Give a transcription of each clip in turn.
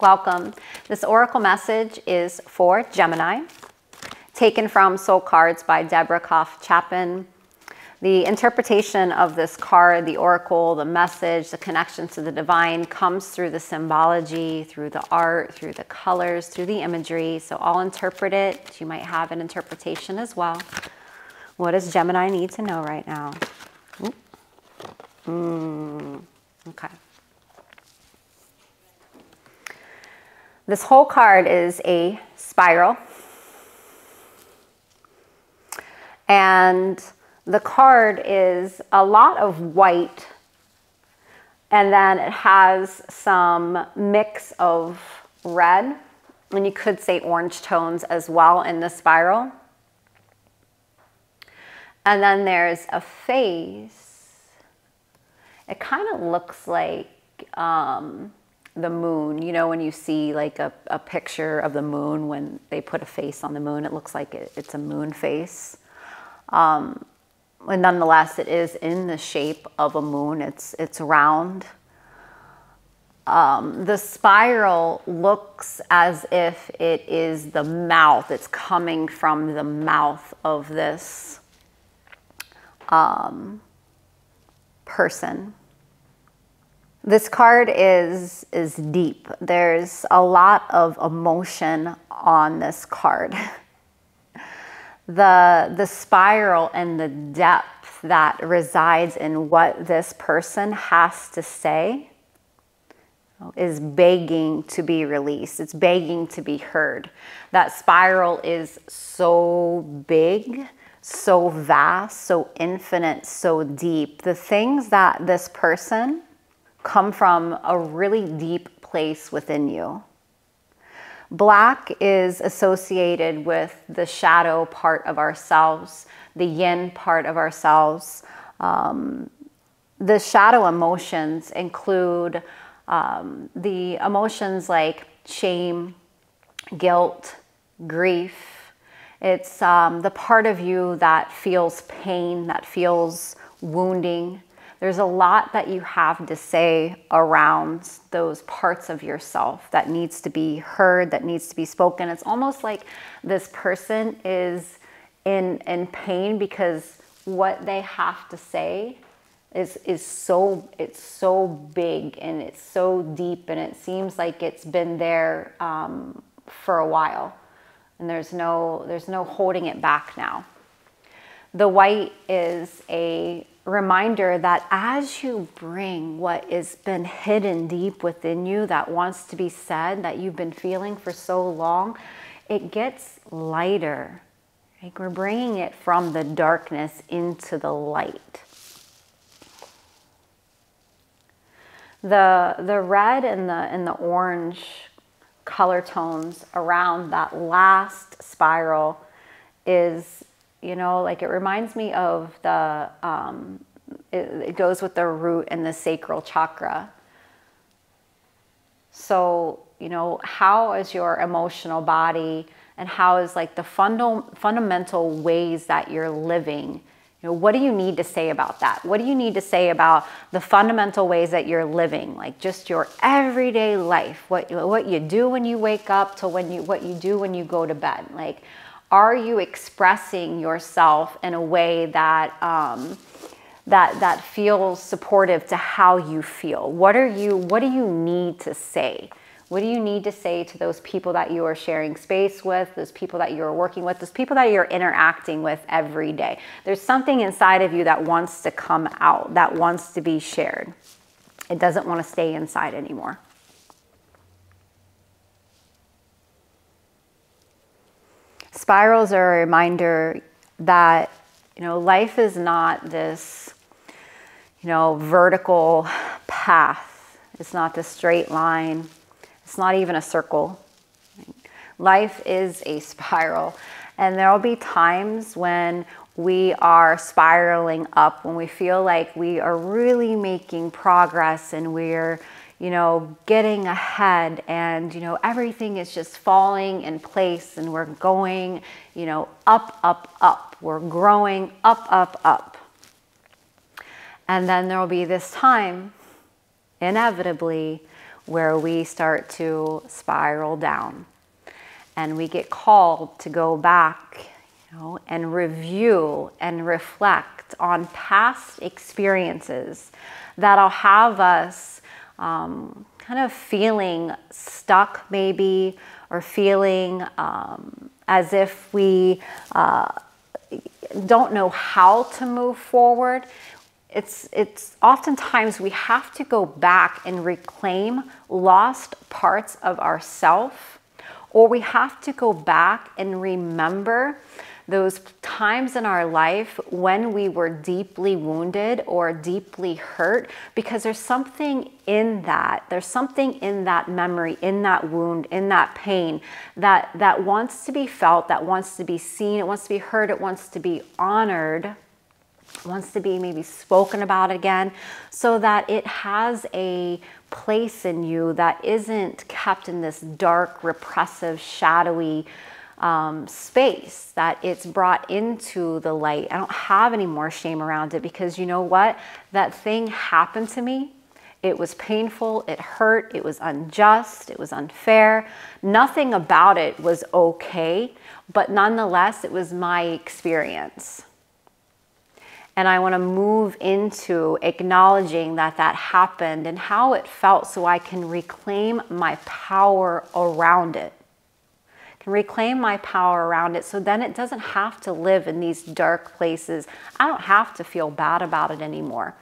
Welcome. This oracle message is for Gemini, taken from Soul Cards by Deborah Koff-Chapin. The interpretation of this card, the oracle, the message, the connection to the divine comes through the symbology, through the art, through the colors, through the imagery. So I'll interpret it. You might have an interpretation as well. What does Gemini need to know right now? Okay. This whole card is a spiral. And the card is a lot of white. And then it has some mix of red. And you could say orange tones as well in the spiral. And then there's a face. It kind of looks like the moon. You know, when you see like a picture of the moon, when they put a face on the moon, it looks like it's a moon face. And nonetheless, it is in the shape of a moon. It's round. The spiral looks as if it is the mouth. It's coming from the mouth of this person. This card is deep. There's a lot of emotion on this card. The spiral and the depth that resides in what this person has to say is begging to be released. It's begging to be heard. That spiral is so big, so vast, so infinite, so deep. The things that this person come from a really deep place within you. Black is associated with the shadow part of ourselves, the yin part of ourselves. The shadow emotions include the emotions like shame, guilt, grief. It's the part of you that feels pain, that feels wounding. There's a lot that you have to say around those parts of yourself that needs to be heard, that needs to be spoken. It's almost like this person is in pain because what they have to say is so big and it's so deep, and it seems like it's been there for a while, and there's no holding it back now. The white is a reminder that as you bring what has been hidden deep within you that wants to be said, that you've been feeling for so long, it gets lighter. Like we're bringing it from the darkness into the light. The red and the orange color tones around that last spiral is, you know, like it reminds me of the, it goes with the root and the sacral chakra. So, you know, how is your emotional body, and how is like the fundamental ways that you're living? You know, what do you need to say about that? What do you need to say about the fundamental ways that you're living? Like just your everyday life, what you do when you wake up to what you do when you go to bed. Like, are you expressing yourself in a way that that feels supportive to how you feel? What do you need to say? What do you need to say to those people that you are sharing space with, those people that you're working with, those people that you're interacting with every day? There's something inside of you that wants to come out, that wants to be shared. It doesn't want to stay inside anymore. Spirals are a reminder that, you know, life is not this, you know, vertical path. It's not this straight line. It's not even a circle. Life is a spiral. And there will be times when we are spiraling up, when we feel like we are really making progress and we're, you know, getting ahead, and, you know, everything is just falling in place and we're going, you know, up, up, up. We're growing up, up, up. And then there will be this time, inevitably, where we start to spiral down. And we get called to go back, and review and reflect on past experiences that'll have us kind of feeling stuck maybe, or feeling as if we don't know how to move forward. It's oftentimes we have to go back and reclaim lost parts of ourself, or we have to go back and remember those times in our life when we were deeply wounded or deeply hurt, because there's something in that. There's something in that memory, in that wound, in that pain that wants to be felt, that wants to be seen, it wants to be heard, it wants to be honored, wants to be maybe spoken about again, so that it has a place in you that isn't kept in this dark, repressive, shadowy space, that it's brought into the light. I don't have any more shame around it, because you know what? That thing happened to me. It was painful, it hurt, it was unjust, it was unfair. Nothing about it was okay, but nonetheless, it was my experience. And I want to move into acknowledging that that happened and how it felt, so I can reclaim my power around it. Reclaim my power around it, so then it doesn't have to live in these dark places. I don't have to feel bad about it anymore.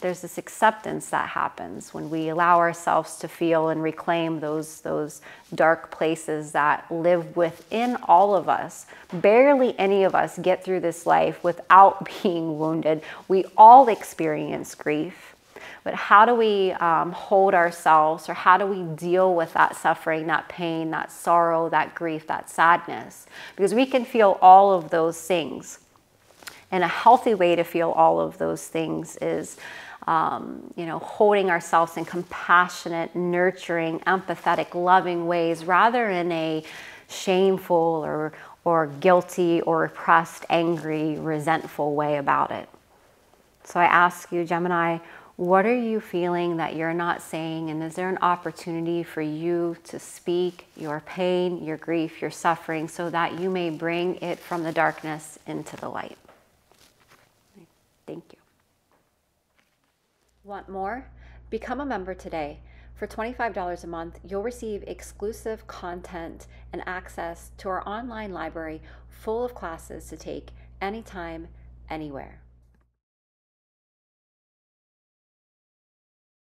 There's this acceptance that happens when we allow ourselves to feel and reclaim those dark places that live within all of us. Barely any of us get through this life without being wounded. We all experience grief. But how do we hold ourselves, or how do we deal with that suffering, that pain, that sorrow, that grief, that sadness? Because we can feel all of those things. And a healthy way to feel all of those things is, holding ourselves in compassionate, nurturing, empathetic, loving ways, rather in a shameful or guilty or repressed, angry, resentful way about it. So I ask you, Gemini, what are you feeling that you're not saying? And is there an opportunity for you to speak your pain, your grief, your suffering, so that you may bring it from the darkness into the light? Thank you. Want more? Become a member today. For $25 a month, you'll receive exclusive content and access to our online library full of classes to take anytime, anywhere.